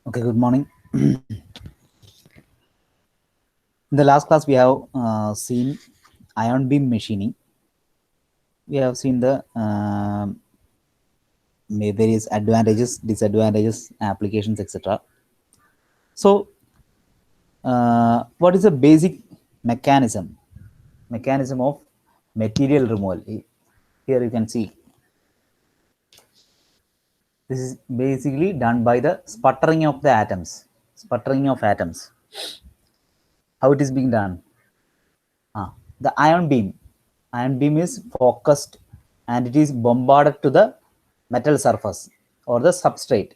Okay, good morning. In the last class, we have seen ion beam machining. We have seen the various advantages, disadvantages, applications, etc. So, what is the basic mechanism of material removal? Here you can see this is basically done by the sputtering of the atoms. Sputtering of atoms. How it is being done? The ion beam is focused and it is bombarded to the metal surface or the substrate.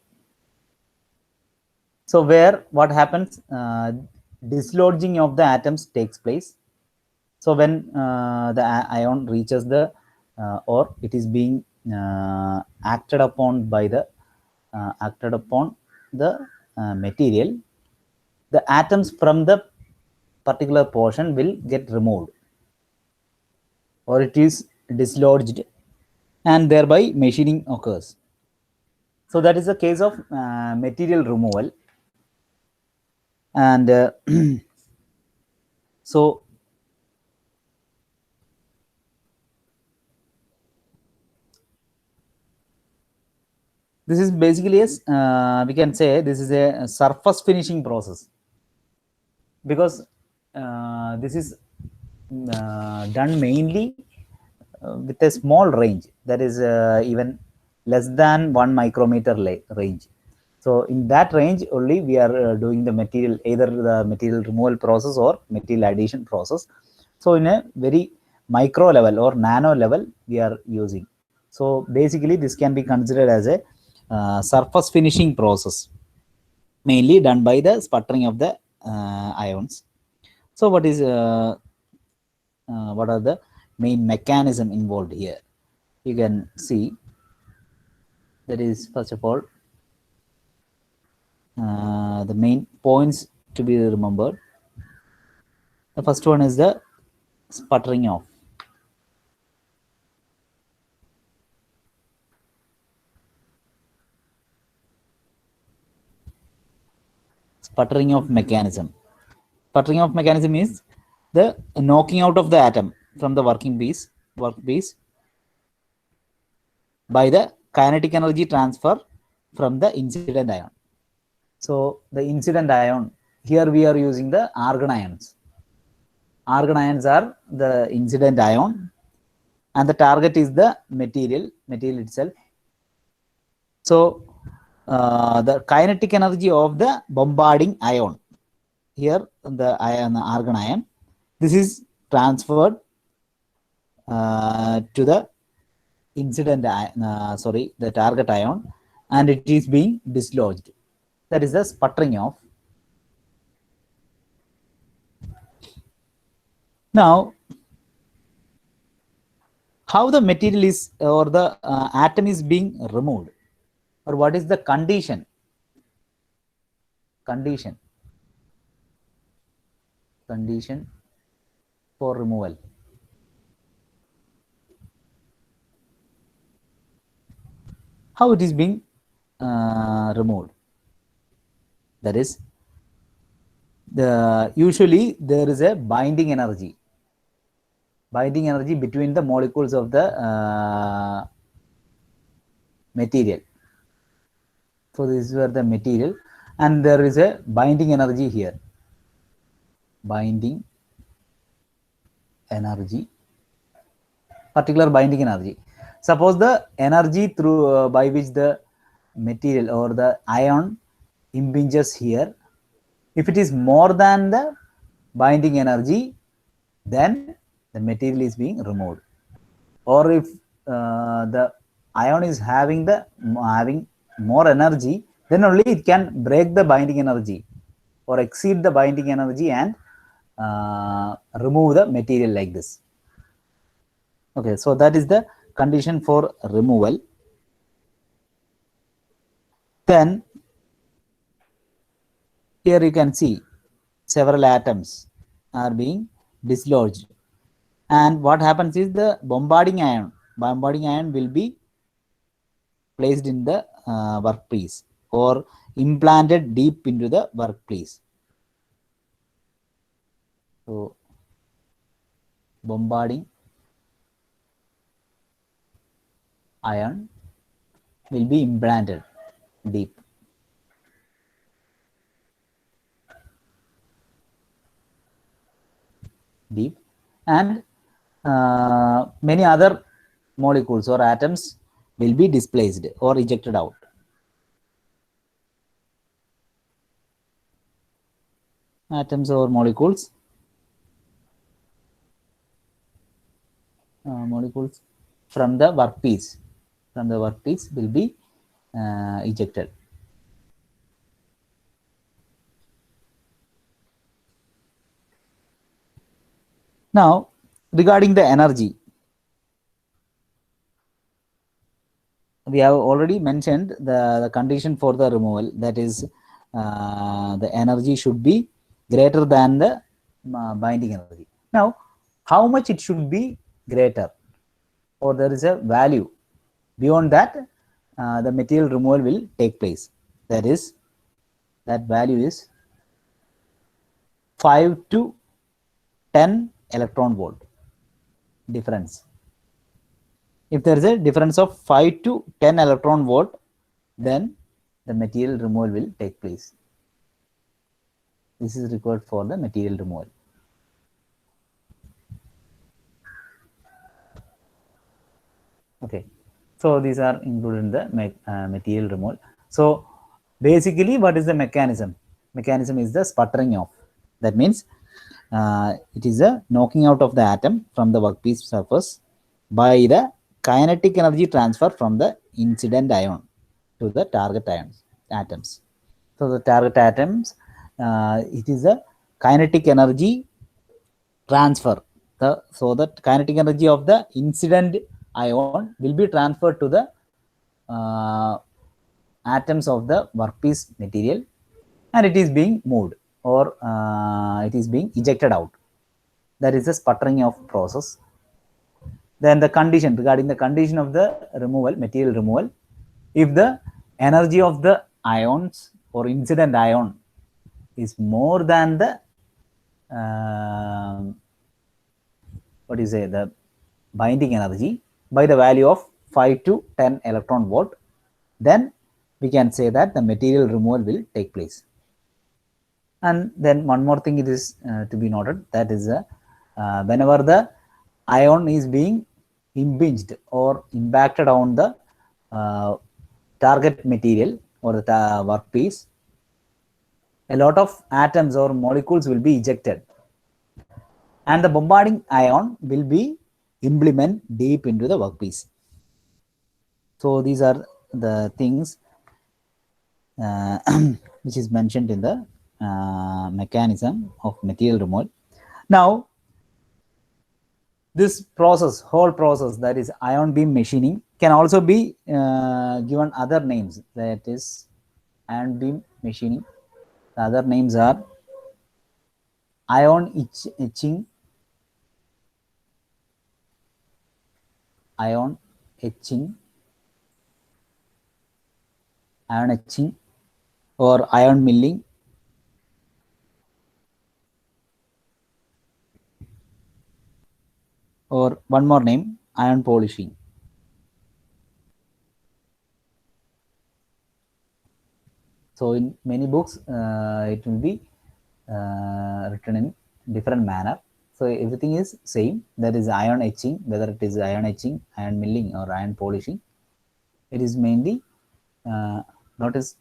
So where what happens, dislodging of the atoms takes place. So when the ion reaches the or it is being acted upon by the material, the atoms from the particular portion will get removed, or it is dislodged, and thereby machining occurs. So that is the case of material removal. And so this is basically we can say this is a surface finishing process, because this is done mainly with a small range, that is even less than 1 micrometer range. So in that range only we are doing the material, either the material removal process or material addition process. So in a very micro level or nano level we are using. So basically this can be considered as a surface finishing process, mainly done by the sputtering of the ions. So what are the main mechanism involved here? You can see that is, first of all, the main points to be remembered. The first one is the sputtering of. Sputtering of mechanism. Sputtering of mechanism is the knocking out of the atom from the workpiece by the kinetic energy transfer from the incident ion. So the incident ion, here we are using the argon ions. Argon ions are the incident ion, and the target is the material itself. So the kinetic energy of the bombarding ion, here the argon ion, this is transferred to the incident the target ion, and it is being dislodged. That is the sputtering of. Now, how the material is, or the atom is being removed, or what is the condition for removal? How it is being removed? That is, usually there is a binding energy between the molecules of the material. So this is where the material, and there is a binding energy here. Binding energy, particular binding energy. Suppose the energy through by which the material or the ion impinges here, if it is more than the binding energy, then the material is being removed. Or if the ion is having more energy, then only it can break the binding energy or exceed the binding energy and remove the material like this. Okay, so that is the condition for removal. Then here you can see several atoms are being dislodged, and what happens is the bombarding ion will be placed in the workpiece or implanted deep into the workpiece. So bombarding ion will be implanted deep. And many other molecules or atoms will be displaced or ejected out. Atoms or molecules from the workpiece will be ejected. Now, regarding the energy, we have already mentioned the condition for the removal, that is the energy should be greater than the binding energy. Now, how much it should be greater, or there is a value beyond that the material removal will take place. That value is 5 to 10 electron volt difference. If there is a difference of 5 to 10 electron volt, then the material removal will take place. This is required for the material removal. Okay, so these are included in the material removal. So basically, what is the mechanism? Mechanism is the sputtering off. That means it is a knocking out of the atom from the workpiece surface by the kinetic energy transfer from the incident ion to the target atoms. So the target atoms, it is a kinetic energy transfer. So the kinetic energy of the incident ion will be transferred to the atoms of the workpiece material, and it is being moved, or it is being ejected out. That is the sputtering off process. Then the condition, regarding the condition of the removal, material removal, if the energy of the ions or incident ion is more than the what do you say, the binding energy by the value of 5 to 10 electron volt, then we can say that the material removal will take place. And then one more thing it is to be noted, that is whenever the ion is being impinged or impacted on the target material or the workpiece, a lot of atoms or molecules will be ejected, and the bombarding ion will be implemented deep into the workpiece. So these are the things which is mentioned in the mechanism of material removal. Now, this process, whole process, that is ion beam machining, can also be given other names. That is ion beam machining. The other names are ion etching, ion etching, or ion milling, or one more name, ion polishing. So in many books it will be written in different manner. So everything is same, that is ion etching, whether it is ion etching, ion milling, or ion polishing. It is mainly notice.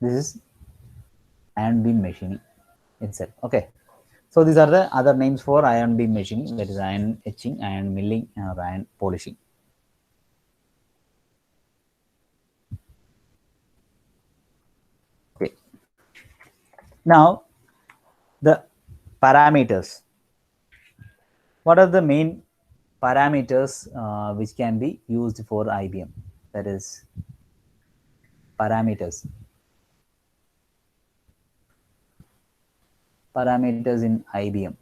This is ion beam machining itself. Okay. So these are the other names for ion beam machining, that is ion etching, ion milling, or ion polishing. Okay. Now the parameters. What are the main parameters which can be used for IBM? That is parameters. Parameters in IBM.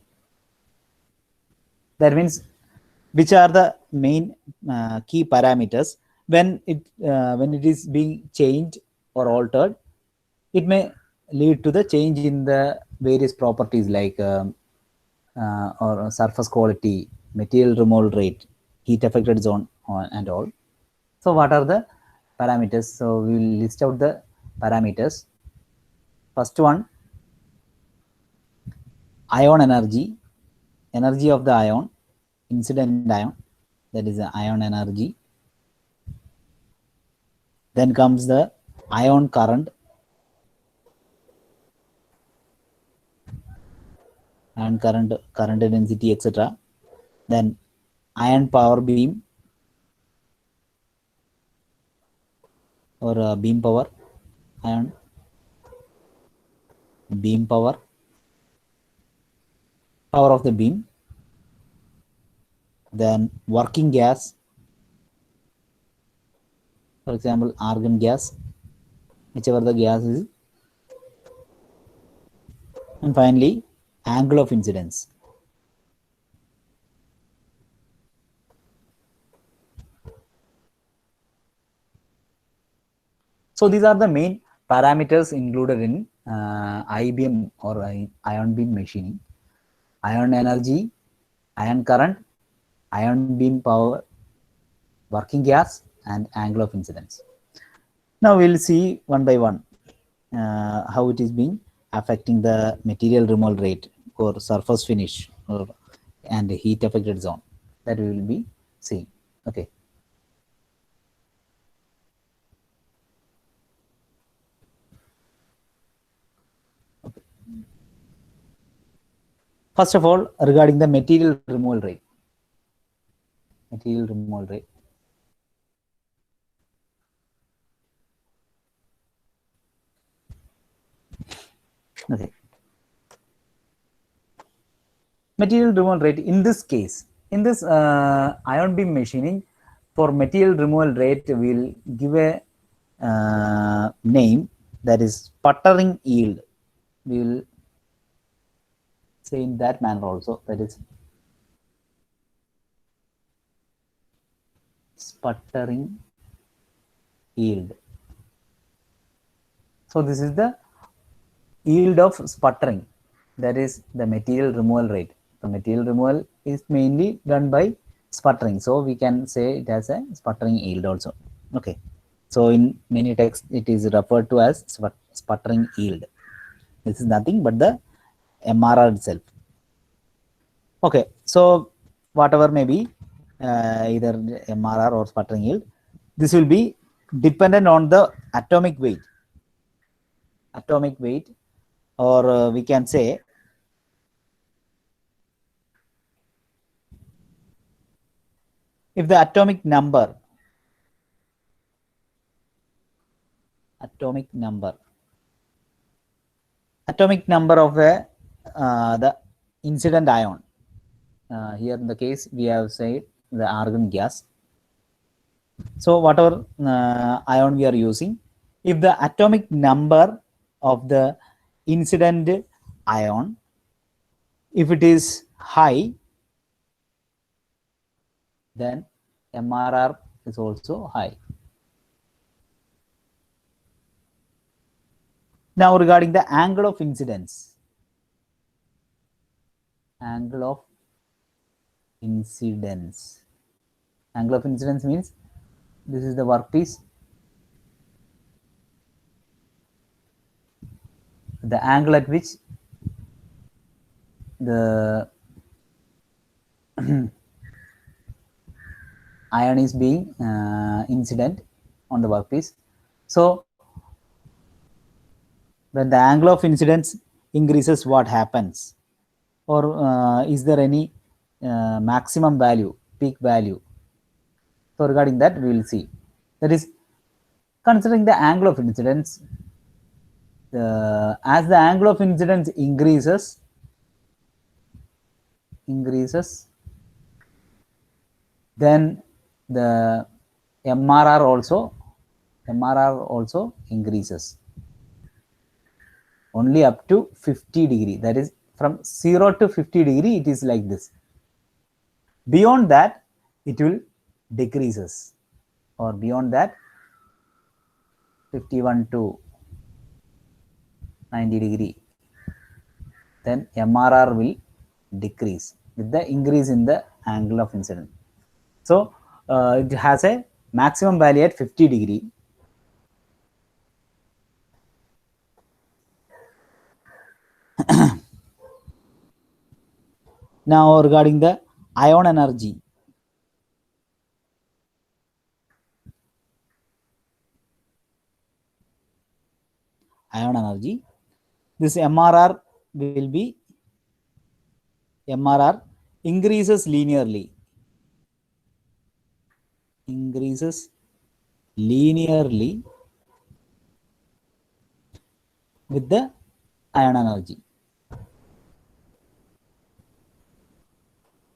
That means which are the main key parameters when it is being changed or altered. It may lead to the change in the various properties like or surface quality, material removal rate, heat affected zone, and all. So what are the parameters? So we will list out the parameters. First one, ion energy, energy of the ion, incident ion, that is the ion energy. Then comes the ion current, ion current, current density, etc. Then ion power beam or beam power, ion beam power, power of the beam. Then working gas, for example, argon gas, whichever the gas is. And finally, angle of incidence. So these are the main parameters included in IBM or ion beam machining. Ion energy, ion current, ion beam power, working gas, and angle of incidence. Now we'll see one by one how it is being affecting the material removal rate or surface finish or and heat affected zone, that we will be seeing. Okay. First of all, regarding the material removal rate. Material removal rate. Okay. Material removal rate in this case, in this ion beam machining, for material removal rate, we'll give a name, that is sputtering yield. We will say in that manner also, that is sputtering yield. So this is the yield of sputtering, that is the material removal rate. The material removal is mainly done by sputtering, so we can say it as a sputtering yield also. Okay. So in many texts, it is referred to as sputtering yield. This is nothing but the MRR itself. Okay. So whatever may be either MRR or sputtering yield, this will be dependent on the atomic weight. Atomic weight, or we can say if the atomic number of the incident ion, here in the case we have said the argon gas. So whatever ion we are using, if the atomic number of the incident ion, if it is high, then MRR is also high. Now regarding the angle of incidence. Angle of incidence. Angle of incidence means this is the workpiece. The angle at which the ion is being incident on the workpiece. So when the angle of incidence increases, what happens? Or is there any maximum value, peak value? So regarding that, we will see. That is, considering the angle of incidence, as the angle of incidence increases, then the MRR also increases only up to 50 degree. That is, from 0 to 50 degree, it is like this. Beyond that, it will decreases, or beyond that, 51 to 90 degree, then MRR will decrease with the increase in the angle of incidence. So it has a maximum value at 50 degree. Now regarding the ion energy. This MRR will be, MRR increases linearly. With the ion energy.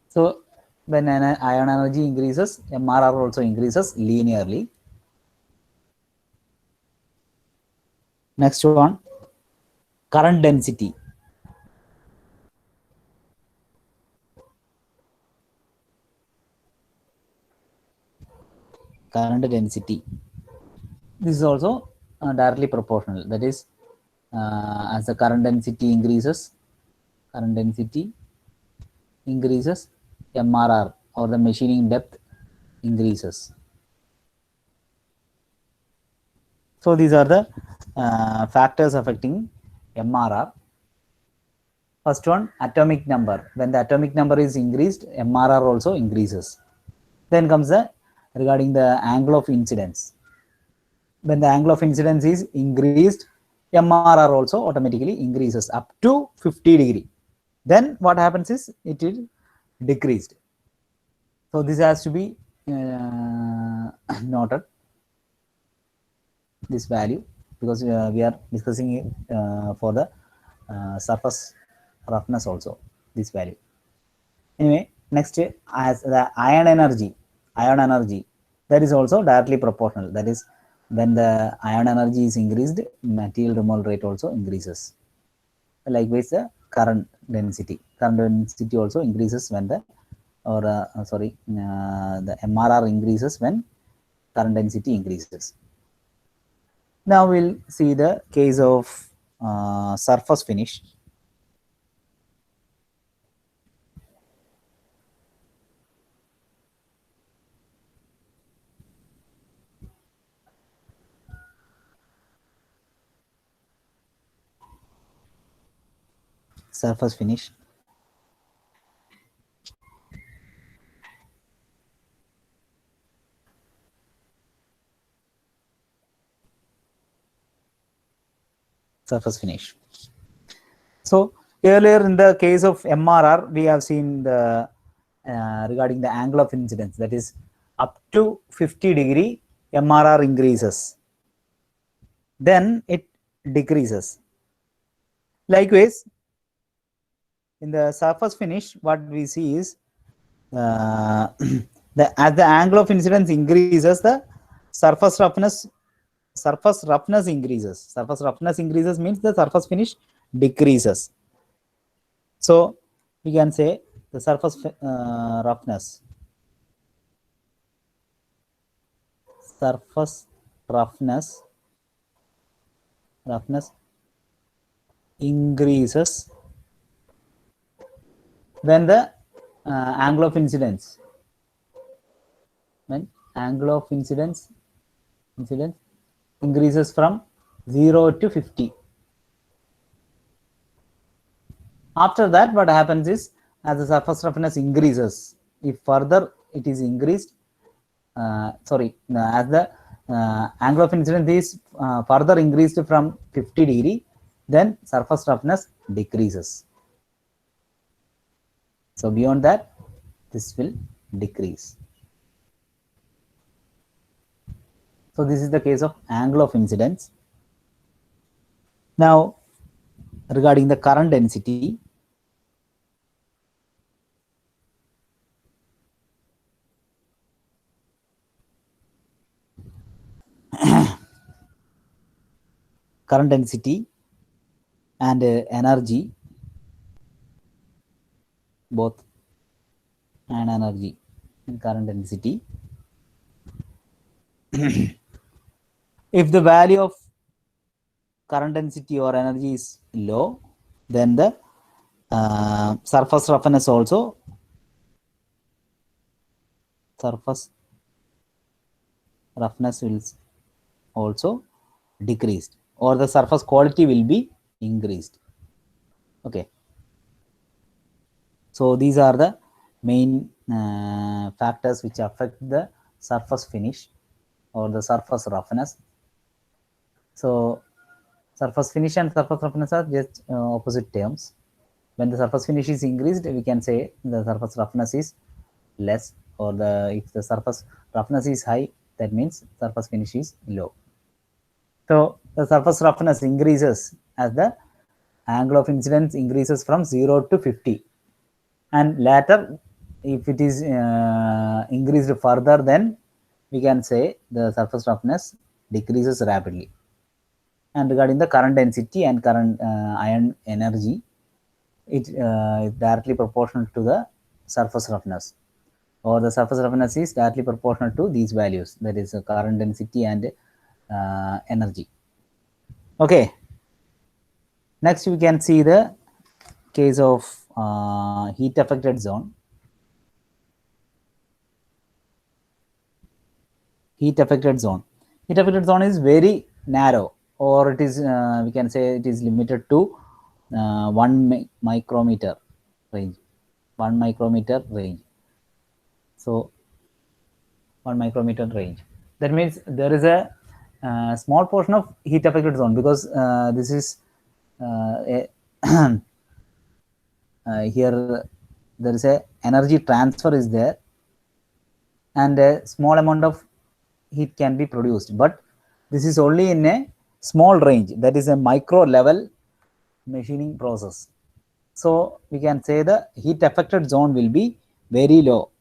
So when an ion energy increases, MRR also increases linearly. Next one, current density. This is also directly proportional. That is, as the current density increases, MRR, or the machining depth, increases. So these are the factors affecting MRR. First one, atomic number. When the atomic number is increased, MRR also increases. Then comes the regarding the angle of incidence. When the angle of incidence is increased, MRR also automatically increases up to 50 degree. Then what happens is it is decreased. So this has to be noted, this value, because we are discussing it for the surface roughness also, this value. Anyway, next, as the ion energy, that is also directly proportional. That is, when the ion energy is increased, material removal rate also increases. Likewise, the current density also increases when the, or the MRR increases when current density increases. Now we'll see the case of surface finish. Surface finish. So earlier in the case of MRR, we have seen the regarding the angle of incidence, that is up to 50 degree MRR increases, then it decreases. Likewise, in the surface finish, what we see is as the angle of incidence increases, the surface roughness increases. Surface roughness increases means the surface finish decreases. So we can say the surface roughness increases when the angle of incidence increases from 0 to 50. After that, what happens is, as the surface roughness increases, if further it is increased, as the angle of incidence is further increased from 50 degree, then surface roughness decreases. So beyond that, this will decrease. So this is the case of angle of incidence. Now, regarding the current density, current density and energy, both and energy and current density. If the value of current density or energy is low, then the surface roughness also will also decreased, or the surface quality will be increased. Okay, so these are the main factors which affect the surface finish or the surface roughness. So surface finish and surface roughness are just opposite terms. When the surface finish is increased, we can say the surface roughness is less, or if the surface roughness is high, that means surface finish is low. So the surface roughness increases as the angle of incidence increases from 0 to 50, and later if it is increased further, then we can say the surface roughness decreases rapidly. And regarding the current density and current ion energy, it is directly proportional to the surface roughness, or the surface roughness is directly proportional to these values, that is current density and energy. Okay, next we can see the case of heat affected zone. Heat affected zone is very narrow, or it is we can say it is limited to 1 micrometer range. 1 micrometer range. So 1 micrometer range, that means there is a small portion of heat affected zone, because this is here there is a energy transfer is there, and a small amount of heat can be produced, but this is only in a small range, that is a micro level machining process. So we can say the heat affected zone will be very low,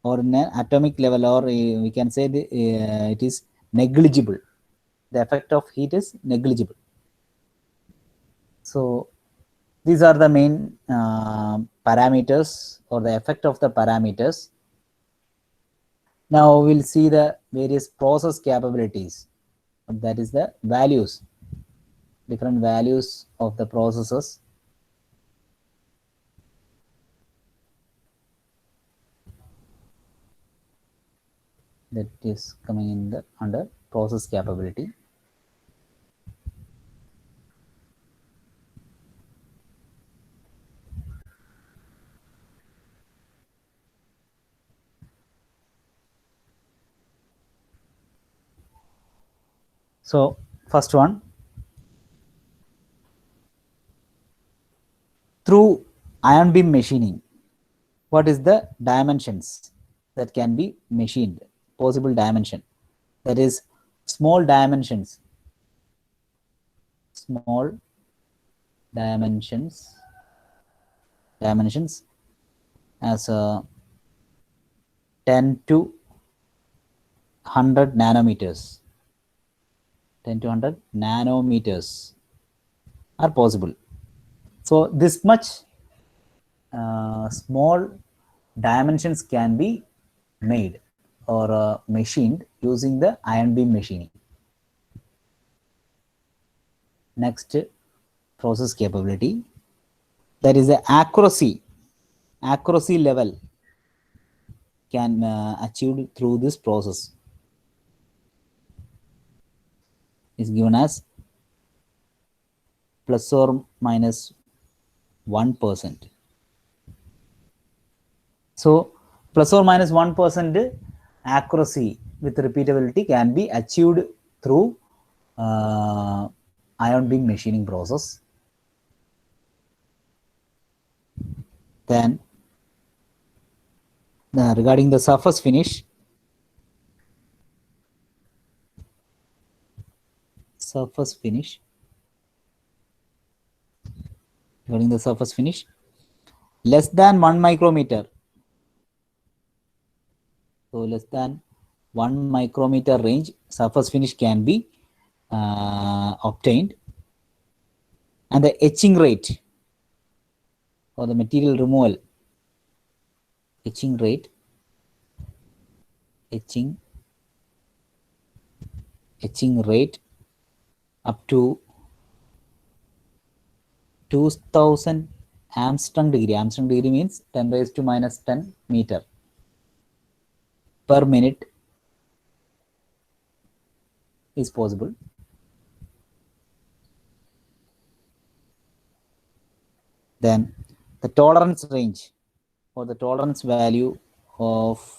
or in an atomic level, or we can say it is negligible. The effect of heat is negligible. So these are the main parameters, or the effect of the parameters. Now we'll see the various process capabilities, that is the values, different values of the processes. That is coming in the under process capability. So first one, through ion beam machining, what is the dimensions that can be machined, possible dimension, that is small dimensions as 10 to 100 nanometers. 10 to 100 nanometers are possible. So this much small dimensions can be made or machined using the ion beam machining. Next, process capability, that is the accuracy level can achieved through this process is given as plus or minus 1%. So plus or minus 1% accuracy with repeatability can be achieved through ion beam machining process. Then regarding the surface finish, regarding the surface finish, less than 1 micrometer. So less than 1 micrometer range surface finish can be obtained, and the etching rate or the material removal, etching rate up to 2000 Armstrong degree. Armstrong degree means 10 raised to minus 10 meter per minute is possible. Then the tolerance range or the tolerance value of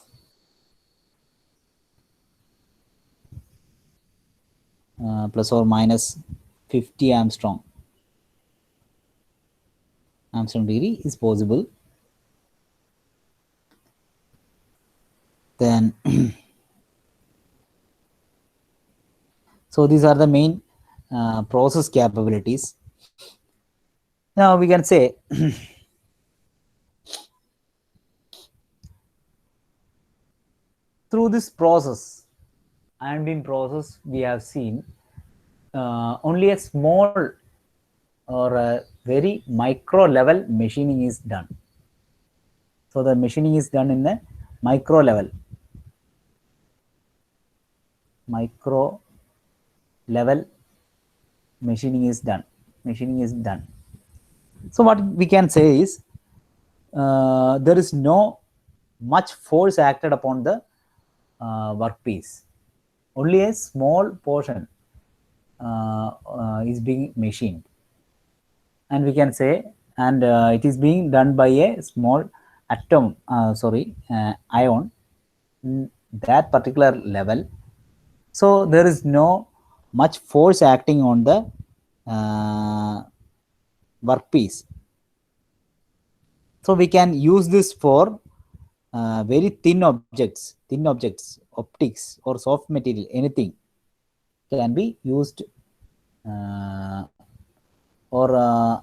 plus or minus 50 Armstrong degree is possible. Then so these are the main process capabilities. Now we can say through this process, ion beam process, we have seen only a small or a very micro level machining is done. So the machining is done in the micro level. Micro level machining is done. So what we can say is there is no much force acted upon the workpiece. Only a small portion is being machined, and we can say, and it is being done by a small atom, ion in that particular level. So there is no much force acting on the workpiece. So we can use this for very thin objects, optics or soft material, anything can be used, or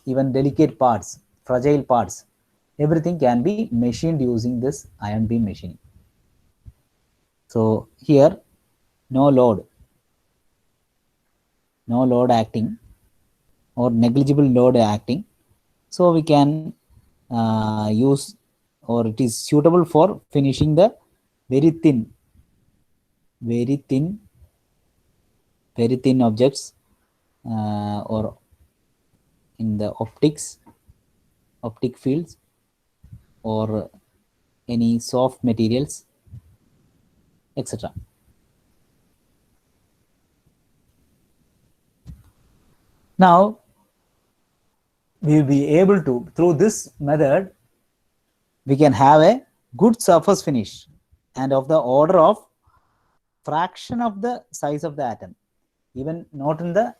even delicate parts, fragile parts, everything can be machined using this ion beam machining. So here no load acting or negligible load acting, so we can use, or it is suitable for finishing the very thin objects, or in the optic fields, or any soft materials, etc. Now we will be able to, through this method, we can have a good surface finish and of the order of fraction of the size of the atom, even not in the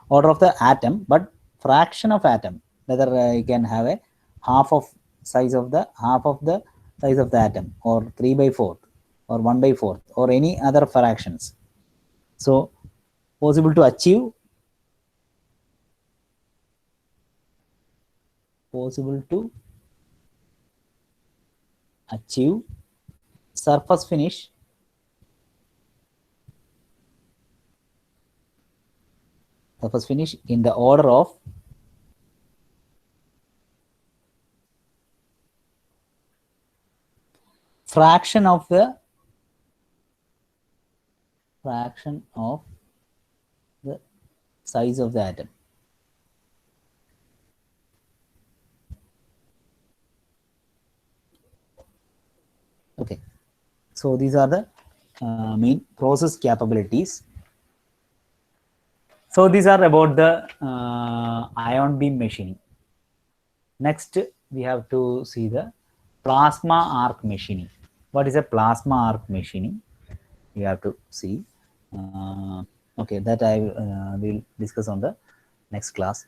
order of the atom, but fraction of atom, whether you can have a half of the size of the atom, or 3/4 or 1/4 or any other fractions. So possible to achieve surface finish in the order of fraction of the size of the atom. Okay, so these are the main process capabilities. So these are about the ion beam machining. Next, we have to see the plasma arc machining. What is a plasma arc machining? We have to see. Okay, that I will discuss on the next class.